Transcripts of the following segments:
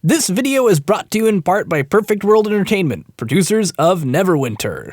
This video is brought to you in part by Perfect World Entertainment, producers of Neverwinter.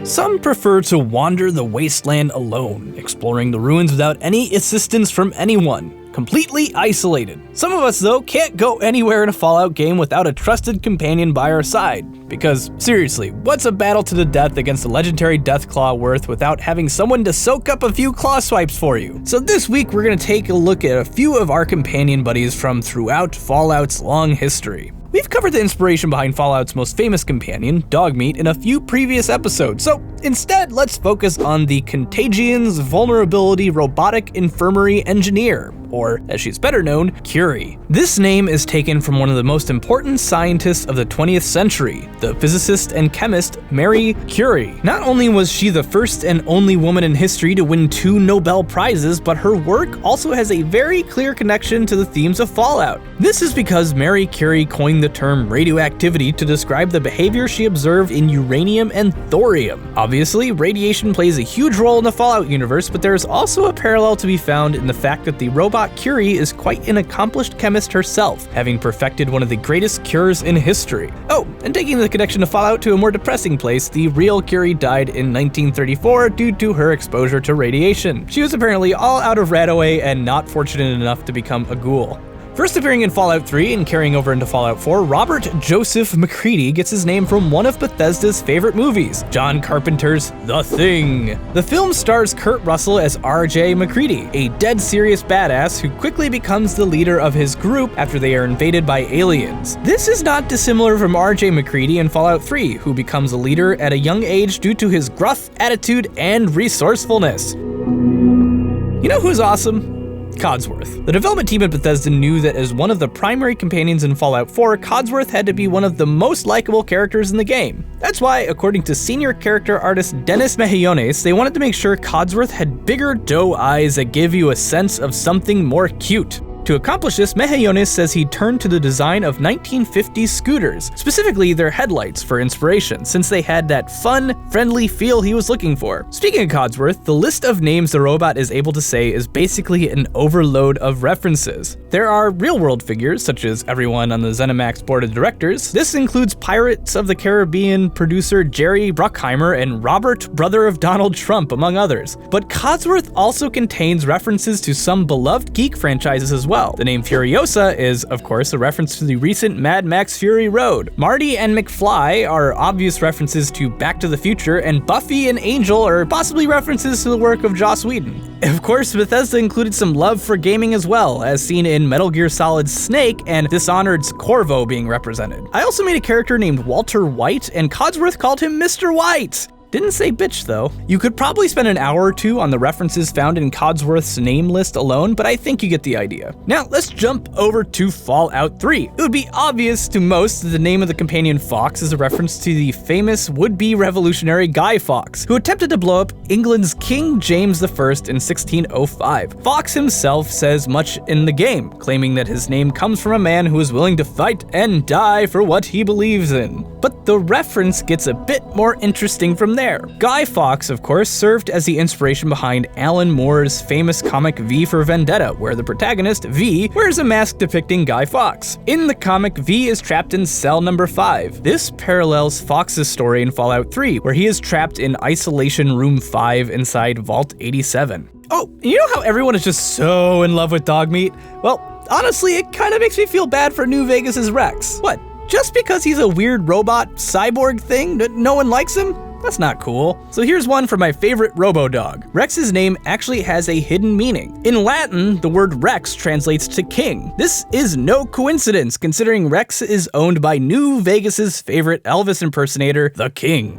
Some prefer to wander the wasteland alone, exploring the ruins without any assistance from anyone, completely isolated. Some of us, though, can't go anywhere in a Fallout game without a trusted companion by our side. Because, seriously, what's a battle to the death against a legendary Deathclaw worth without having someone to soak up a few claw swipes for you? So this week, we're gonna take a look at a few of our companion buddies from throughout Fallout's long history. We've covered the inspiration behind Fallout's most famous companion, Dogmeat, in a few previous episodes, so instead, let's focus on the Contagions Vulnerability Robotic Infirmary Engineer, or as she's better known, Curie. This name is taken from one of the most important scientists of the 20th century, the physicist and chemist Marie Curie. Not only was she the first and only woman in history to win 2 Nobel Prizes, but her work also has a very clear connection to the themes of Fallout. This is because Marie Curie coined the term radioactivity to describe the behavior she observed in uranium and thorium. Obviously, radiation plays a huge role in the Fallout universe, but there is also a parallel to be found in the fact that the robot Curie is quite an accomplished chemist herself, having perfected one of the greatest cures in history. Oh, and taking the connection of Fallout to a more depressing place, the real Curie died in 1934 due to her exposure to radiation. She was apparently all out of Radaway and not fortunate enough to become a ghoul. First appearing in Fallout 3 and carrying over into Fallout 4, Robert Joseph Mccready gets his name from one of Bethesda's favorite movies, John Carpenter's The Thing. The film stars Kurt Russell as R.J. Mccready, a dead serious badass who quickly becomes the leader of his group after they are invaded by aliens. This is not dissimilar from R.J. Mccready in Fallout 3, who becomes a leader at a young age due to his gruff attitude and resourcefulness. You know who's awesome? Codsworth. The development team at Bethesda knew that as one of the primary companions in Fallout 4, Codsworth had to be one of the most likable characters in the game. That's why, according to senior character artist Dennis Mejillones, they wanted to make sure Codsworth had bigger doe eyes that give you a sense of something more cute. To accomplish this, Mejillones says he turned to the design of 1950s scooters, specifically their headlights, for inspiration, since they had that fun, friendly feel he was looking for. Speaking of Codsworth, the list of names the robot is able to say is basically an overload of references. There are real-world figures, such as everyone on the ZeniMax board of directors. This includes Pirates of the Caribbean producer Jerry Bruckheimer and Robert, brother of Donald Trump, among others. But Codsworth also contains references to some beloved geek franchises as well. The name Furiosa is, of course, a reference to the recent Mad Max Fury Road. Marty and McFly are obvious references to Back to the Future, and Buffy and Angel are possibly references to the work of Joss Whedon. Of course, Bethesda included some love for gaming as well, as seen in Metal Gear Solid's Snake and Dishonored's Corvo being represented. I also made a character named Walter White, and Codsworth called him Mr. White. Didn't say bitch though. You could probably spend an hour or two on the references found in Codsworth's name list alone, but I think you get the idea. Now let's jump over to Fallout 3. It would be obvious to most that the name of the companion Fawkes is a reference to the famous would-be revolutionary Guy Fawkes, who attempted to blow up England's King James I in 1605. Fawkes himself says much in the game, claiming that his name comes from a man who is willing to fight and die for what he believes in. But the reference gets a bit more interesting from there. Guy Fawkes, of course, served as the inspiration behind Alan Moore's famous comic V for Vendetta, where the protagonist, V, wears a mask depicting Guy Fawkes. In the comic, V is trapped in cell number 5. This parallels Fawkes' story in Fallout 3, where he is trapped in Isolation Room 5 inside Vault 87. Oh, you know how everyone is just so in love with Dogmeat? Well, honestly, it kind of makes me feel bad for New Vegas' Rex. What? Just because he's a weird robot cyborg thing, no one likes him? That's not cool. So here's one for my favorite Robo-Dog. Rex's name actually has a hidden meaning. In Latin, the word Rex translates to king. This is no coincidence, considering Rex is owned by New Vegas's favorite Elvis impersonator, the King.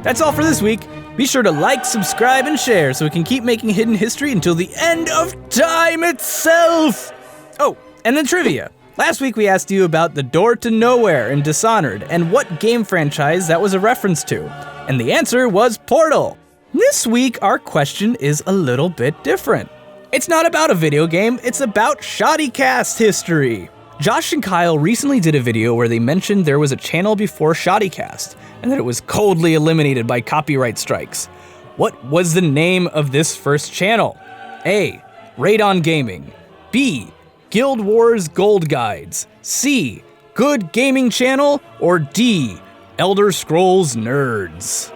That's all for this week. Be sure to like, subscribe, and share so we can keep making hidden history until the end of time itself. Oh, and then trivia. Last week we asked you about the Door to Nowhere in Dishonored and what game franchise that was a reference to, and the answer was Portal. This week our question is a little bit different. It's not about a video game, it's about Shoddycast history. Josh and Kyle recently did a video where they mentioned there was a channel before Shoddycast, and that it was coldly eliminated by copyright strikes. What was the name of this first channel? A. Radon Gaming. B. Guild Wars Gold Guides. C. Good Gaming Channel. Or D. Elder Scrolls Nerds.